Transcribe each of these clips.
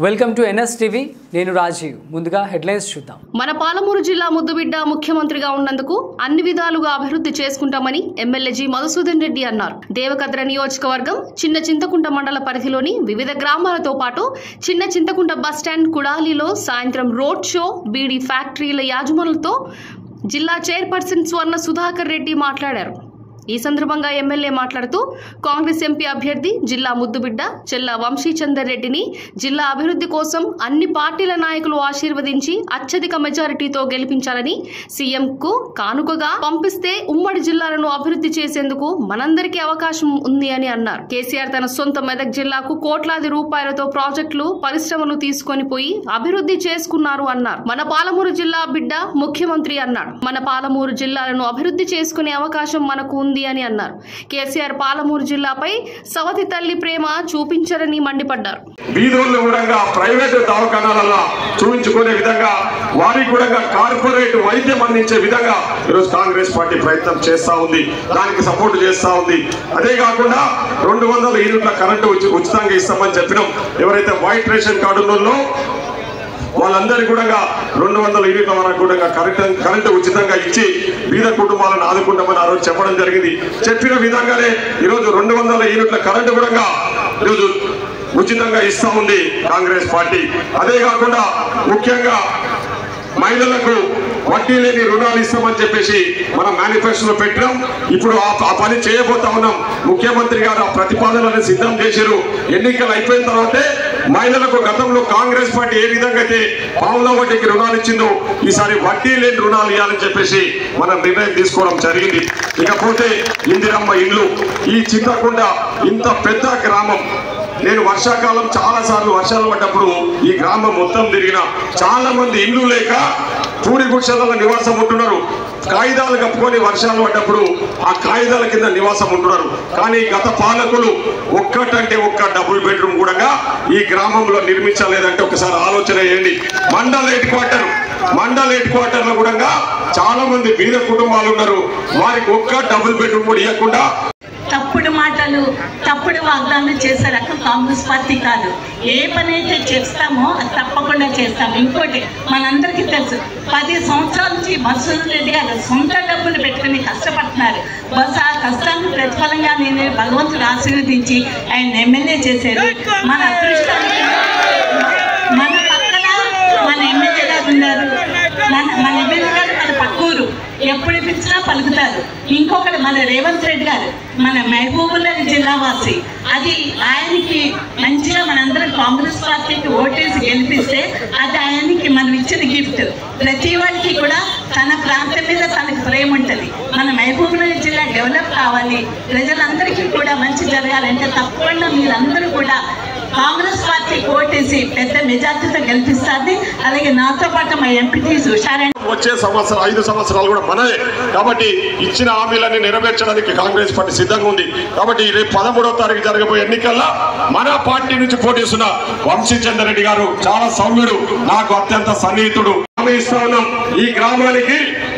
Welcome to NS TV నేను రాజీవ్ ముందుగా headlines చూద్దాం మన పాలమూరు జిల్లా ముద్దుబిడ్డ ముఖ్యమంత్రిగా ఉన్నందుకు అన్ని విధాలుగా అభివృద్ధి చేసుకుంటామని ఎమ్మెల్యే జి మధుసూదన్ రెడ్డి అన్నారు. దేవకద్ర నియోజకవర్గం చిన్న చింతకుంట మండల పరిధిలోని వివిధ గ్రామాలతో పాటు చిన్న చింతకుంట బస్టాండ్ కుడాలిలో సాయంత్రం రోడ్ షో బీడీ ఫ్యాక్టరీల యాజమానులతో జిల్లా చైర్పర్సన్ స్వర్ణ సుధాకర్ రెడ్డి మాట్లాడారు. ఈ సందర్భంగా ఎమ్మెల్యే మాట్లాడుతూ కాంగ్రెస్ ఎంపీ అభ్యర్థి జిల్లా ముద్దుబిడ్డ చెల్ల వంశీచందర్ రెడ్డిని జిల్లా అభివృద్ధి కోసం అన్ని పార్టీల నాయకులు ఆశీర్వదించి అత్యధిక మెజారిటీతో గెలిపించాలని, సీఎంకు కానుకగా పంపిస్తే ఉమ్మడి జిల్లాలను అభివృద్ధి చేసేందుకు మనందరికీ అవకాశం ఉంది అని అన్నారు. కేసీఆర్ తన సొంత మెదక్ జిల్లాకు కోట్లాది రూపాయలతో ప్రాజెక్టులు, పరిశ్రమలు తీసుకొని పోయి అభివృద్ధి చేసుకున్నారు అన్నారు. మన పాలమూరు జిల్లా బిడ్డ ముఖ్యమంత్రి అన్నాడు. మన పాలమూరు జిల్లాలను అభివృద్ధి చేసుకునే అవకాశం మనకు ఉంది అని అన్నారు. కేసీఆర్ పాలమూరు జిల్లాపై సవతి తల్లి ప్రేమ చూపించారని మండిపడ్డారు. బీదోళ్ళు కూడా ప్రైవేట్ దవాఖానాలలో చూపించుకునే విధంగా, వారికి కూడా కార్పొరేట్ వైద్యం అందించే విధంగా ఈరోజు కాంగ్రెస్ పార్టీ ప్రయత్నం చేస్తా ఉంది, దానికి సపోర్ట్ చేస్తా ఉంది. అదే కాకుండా 200 యూనిట్ల కరెంటు ఉచితంగా ఇస్తామని చెప్పినాం. ఎవరైతే వైట్ రేషన్ కార్డు ఉన్నో వాళ్ళందరికీ కూడా 200 యూనిట్ల వరకు కూడా కరెంటు ఉచితంగా ఇచ్చి బీద కుటుంబాలను ఆదుకుంటామని ఆ రోజు చెప్పడం జరిగింది. చెప్పిన విధంగానే ఈరోజు 200 యూనిట్ల కరెంటు కూడా ఈరోజు ఉచితంగా ఇస్తా ఉంది కాంగ్రెస్ పార్టీ. అదే కాకుండా ముఖ్యంగా మహిళలకు వడ్డీ లేని రుణాలు ఇస్తామని చెప్పేసి మనం మేనిఫెస్టోలో పెట్టినాం. ఇప్పుడు ఆ పని చేయబోతా ఉన్నాం. ముఖ్యమంత్రి గారు ఆ ప్రతిపాదనలను సిద్ధం చేశారు. ఎన్నికలు అయిపోయిన తర్వాతే మహిళలకు గతంలో కాంగ్రెస్ పార్టీ ఏ విధంగా అయితే పావుల వడ్డీకి రుణాలు ఇచ్చిందో ఈసారి వడ్డీ లేని రుణాలు ఇవ్వాలని చెప్పేసి మనం నిర్ణయం తీసుకోవడం జరిగింది. ఇకపోతే ఇందిరమ్మ ఇల్లు, ఈ చింతకుంట ఇంత పెద్ద గ్రామం, నేను వర్షాకాలం చాలా సార్లు వర్షాలు పడ్డప్పుడు ఈ గ్రామం మొత్తం తిరిగిన, చాలా మంది ఇల్లు లేక పూరి గుడిసెలలో నివాసం ఉంటున్నారు. కాగితాలు కప్పుకొని వర్షాలు పడ్డప్పుడు ఆ కాగితాల కింద నివాసం ఉంటున్నారు. కానీ గత పాలకులు ఒక్కటంటే ఒక్క డబుల్ బెడ్రూమ్ కూడా ఈ గ్రామంలో నిర్మించలేదంటే ఒకసారి ఆలోచన చేయండి. మండల హెడ్ క్వార్టర్ లో కూడా చాలా మంది బీద కుటుంబాలు ఉన్నారు. వారికి ఒక్క డబుల్ బెడ్రూమ్ కూడా ఇవ్వకుండా తప్పుడు మాటలు, తప్పుడు వాగ్దానాలు చేసే రకం కాంగ్రెస్ పార్టీ కాదు. ఏ పని అయితే చేస్తామో అది తప్పకుండా చేస్తాము. ఇంకోటి మనందరికీ తెలుసు, 10 సంవత్సరాల నుంచి మధుసూదన్ రెడ్డి గారు సొంత డబ్బులు పెట్టుకుని కష్టపడుతున్నారు. బస్ ఆ కష్టానికి ప్రతిఫలంగా నేను భగవంతుడు ఆశీర్వదించి ఆయన ఎమ్మెల్యే చేశారు. మన అదృష్టానికి మన పక్కన మన ఎమ్మెల్యే గారు ఉన్నారు. మన ఎమ్మెల్యే గారు మన పక్కూరు, ఎప్పుడు పిలిచినా పలుకుతారు. ఇంకొకటి మన రేవంత్ రెడ్డి గారు మన మహబూబుల్లాహ్ జిల్లా వాసి. అది ఆయనకి మంచిగా మనందరం కాంగ్రెస్ పార్టీకి ఓటేసి గెలిపిస్తే అది ఆయనకి మనం ఇచ్చిన గిఫ్ట్. ప్రతి వారికి కూడా తన ప్రాంతం మీద తనకు ప్రేమ ఉంటుంది. మన మహబూబుల్లాహ్ జిల్లా డెవలప్ కావాలి, ప్రజలందరికీ కూడా మంచి జరగాలంటే తప్పకుండా మీరందరూ కూడా కాంగ్రెస్ పార్టీ ఓటేసి పెద్ద మెజార్టీతో గెలిపిస్తుంది. అలాగే నాతో పాటు మా ఎంపీటీస్ వచ్చే 5 సంవత్సరాలు కూడా మనదే. కాబట్టి ఇచ్చిన హామీలన్నీ నెరవేర్చడానికి కాంగ్రెస్ పార్టీ సిద్ధంగా ఉంది. కాబట్టి రేపు 13వ తారీఖు జరగబోయే ఎన్నికల్లో మన పార్టీ నుంచి పోటీస్తున్న వంశీచందర్ రెడ్డి గారు చాలా సౌమ్యుడు, నాకు అత్యంత సన్నిహితుడు. హామీ ఇస్తా ఉన్నాం, ఈ గ్రామానికి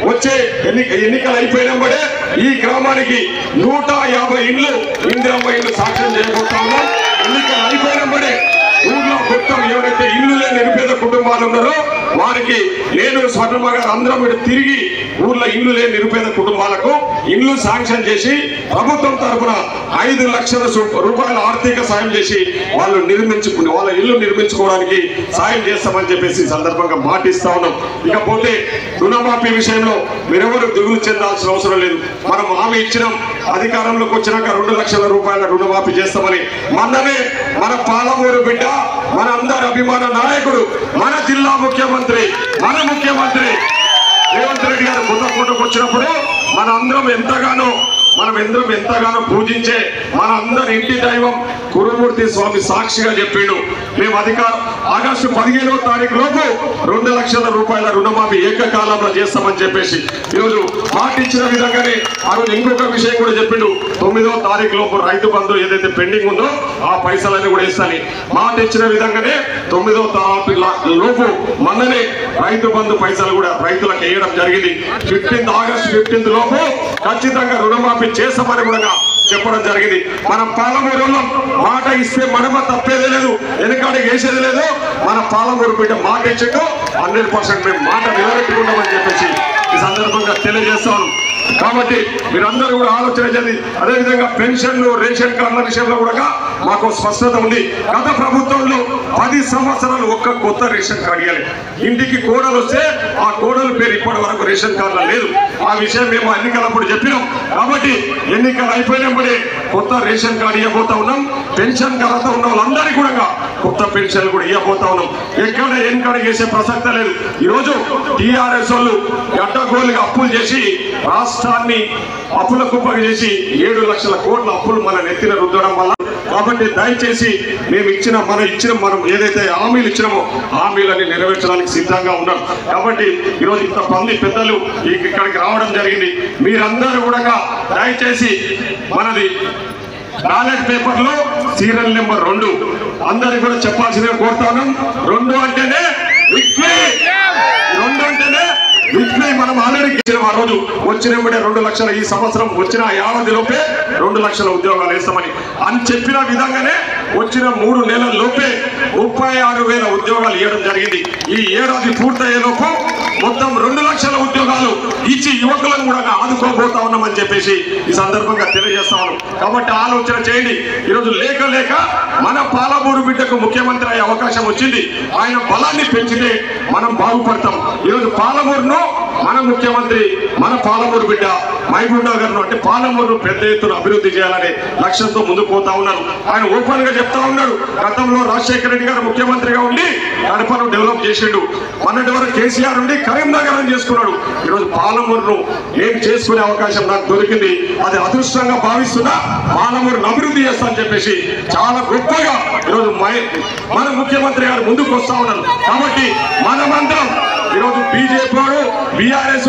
వచ్చే ఎన్నికలు అయిపోయినప్పుడే ఈ గ్రామానికి 150 ఇండ్లు ఇందిరమ్మ ఇల్లు సాక్ష్యం చేయబోతా ఉన్నాం. ఎన్నికలు అయిపోయినప్పుడే ఊర్లో మొత్తం ఎవరైతే ఇల్లు లేని నిరుపేద కుటుంబాలు ఉన్నారో వారికి నేను స్వర్ణమ్మ గారు అందరం తిరిగి ఊర్లో ఇల్లు లేని నిరుపేద కుటుంబాలకు ఇల్లు శాంక్షన్ చేసి ప్రభుత్వం తరఫున 5 లక్షల రూపాయల ఆర్థిక సాయం చేసి వాళ్ళ ఇల్లు నిర్మించుకోవడానికి సాయం చేస్తామని చెప్పేసి సందర్భంగా మాటిస్తా ఉన్నాం. ఇకపోతే రుణమాఫీ విషయంలో మీరెవరు దిగులు చెందాల్సిన అవసరం లేదు. మనం హామీ ఇచ్చినాం, అధికారంలోకి వచ్చినాక 2 లక్షల రూపాయల రుణమాఫీ చేస్తామని. మొన్ననే మన పాలమూరు బిడ్డ, మన అందరి అభిమాన నాయకుడు, మన జిల్లా ముఖ్యమంత్రి రేవంత్ రెడ్డి గారు గుంతకోటకు వచ్చినప్పుడు మనం ఎంతగానో పూజించే మన అందరి ఇంటి దైవం కురుమూర్తి స్వామి సాక్షిగా చెప్పిండు, మేము ఆగస్టు 15వ తారీఖు లోపు 2 లక్షల రూపాయల రుణమాఫీ ఏకకాలంలో చేస్తామని చెప్పేసి ఈరోజు మాట ఇచ్చిన విధంగానే ఆ రోజు ఇంకొక విషయం కూడా చెప్పిండు. 9వ తారీఖు లోపు రైతు బంధు ఏదైతే పెండింగ్ ఉందో ఆ పైసలన్నీ కూడా ఇస్తాను మాట ఇచ్చిన విధంగానే 9వ తారీఖు లోపు మొన్ననే రైతు బంధు పైసలు కూడా రైతులకు వేయడం జరిగింది. ఆగస్టు 15 లోపు ఖచ్చితంగా రుణమాఫీ చేస్తామని కూడా చెప్పడం జరిగింది. మనం పాలమూరులో మాట ఇస్తే మనమ తప్పేదే లేదు, వెనకాడికి వేసేది లేదు. మన పాలమూరు బిడ్డ మాట ఇచ్చేట్టు 100% మేము మాట నిలబెట్టుకుంటామని చెప్పేసి ఈ సందర్భంగా తెలియజేస్తాను. కాబట్టి మీరందరూ కూడా ఆలోచన చేయండి. అదేవిధంగా పెన్షన్లు రేషన్ కార్డుల విషయంలో కూడా మాకు స్పష్టత ఉంది. గత ప్రభుత్వంలో 10 సంవత్సరాలు ఒక్క కొత్త రేషన్ కార్డు ఇవ్వాలి. ఇంటికి కోడలు వస్తే ఆ కోడల పేరు ఇప్పటి వరకు రేషన్ కార్డులో లేదు. ఆ విషయం మేము ఎన్నికలప్పుడు చెప్పినాం. కాబట్టి ఎన్నికలు అయిపోయినప్పుడే కొత్త రేషన్ కార్డు ఇవ్వబోతా ఉన్నాం. పెన్షన్ అర్హత ఉన్న వాళ్ళందరికీ కూడా కొత్త పెన్షన్లు కూడా ఇవ్వబోతా ఉన్నాం. ఎక్కడ ఎన్నికడ చేసే ప్రసక్తే లేదు. ఈరోజు టీఆర్ఎస్ వాళ్ళు గడ్డగోలుగా అప్పులు చేసి రాష్ట్రాన్ని అప్పుల కుప్పగా చేసి 7 లక్షల కోట్ల అప్పులు మన నెత్తిన రుద్దడం వల్ల. కాబట్టి దయచేసి మనం ఏదైతే హామీలు ఇచ్చినామో హామీలని నెరవేర్చడానికి సిద్ధంగా ఉన్నాం. కాబట్టి ఈరోజు ఇంత మంది పెద్దలు ఇక్కడికి రావడం జరిగింది. మీరందరూ కూడా దయచేసి మనది బ్యాలెట్ పేపర్ లో సీరియల్ నెంబర్ 2 అందరికి కూడా చెప్పాల్సిందిగా కోరుతా ఉన్నాం. 2 అంటేనే విక్టరీ, 2 అంటేనే విక్టరీ. మనం ఆల్రెడీ ఆ రోజు వచ్చినప్పుడే 2 లక్షల, ఈ సంవత్సరం వచ్చిన ఏడాది లోపే 2 లక్షల ఉద్యోగాలు వేస్తామని అని చెప్పిన విధంగానే వచ్చిన 3 నెలల లోపే 36,000 ఉద్యోగాలు ఇవ్వడం జరిగింది. ఈ ఏడాది పూర్తయ్యేలోపు మొత్తం 2 లక్షల ఉద్యోగాలు ఇచ్చి యువకులను కూడా ఆదుకోబోతా ఉన్నామని చెప్పేసి ఈ సందర్భంగా తెలియజేస్తాను. కాబట్టి ఆలోచన చేయండి. ఈరోజు లేక మన పాలమూరు బిడ్డకు ముఖ్యమంత్రి అయ్యే అవకాశం వచ్చింది. ఆయన బలాన్ని పెంచితే మనం బాగుపడతాం. ఈరోజు పాలమూరును మన ముఖ్యమంత్రి, మన పాలమూరు బిడ్డ మహబూబ్ నగర్ అంటే పాలమూరు పెద్ద ఎత్తున అభివృద్ధి చేయాలనే లక్ష్యంతో ముందుకు పోతా ఉన్నారు. ఆయన ఓపెన్ గా చెప్తా ఉన్నాడు, గతంలో రాజశేఖర రెడ్డి గారు ముఖ్యమంత్రిగా ఉండి కడపను డెవలప్ చేసిండు. మొన్నటి వరకు కేసీఆర్ ఉండి కరీంనగర్ అని చేసుకున్నాడు. ఈరోజు పాలమూరును నేను చేసుకునే అవకాశం నాకు దొరికింది. అది అదృష్టంగా భావిస్తున్నా. పాలమూరును అభివృద్ధి చేస్తా అని చెప్పేసి చాలా గొప్పగా ఈరోజు మన ముఖ్యమంత్రి గారు ముందుకు వస్తా ఉన్నారు. కాబట్టి మనమందరం ఈరోజు బీజేపీ వాడు, బీఆర్ఎస్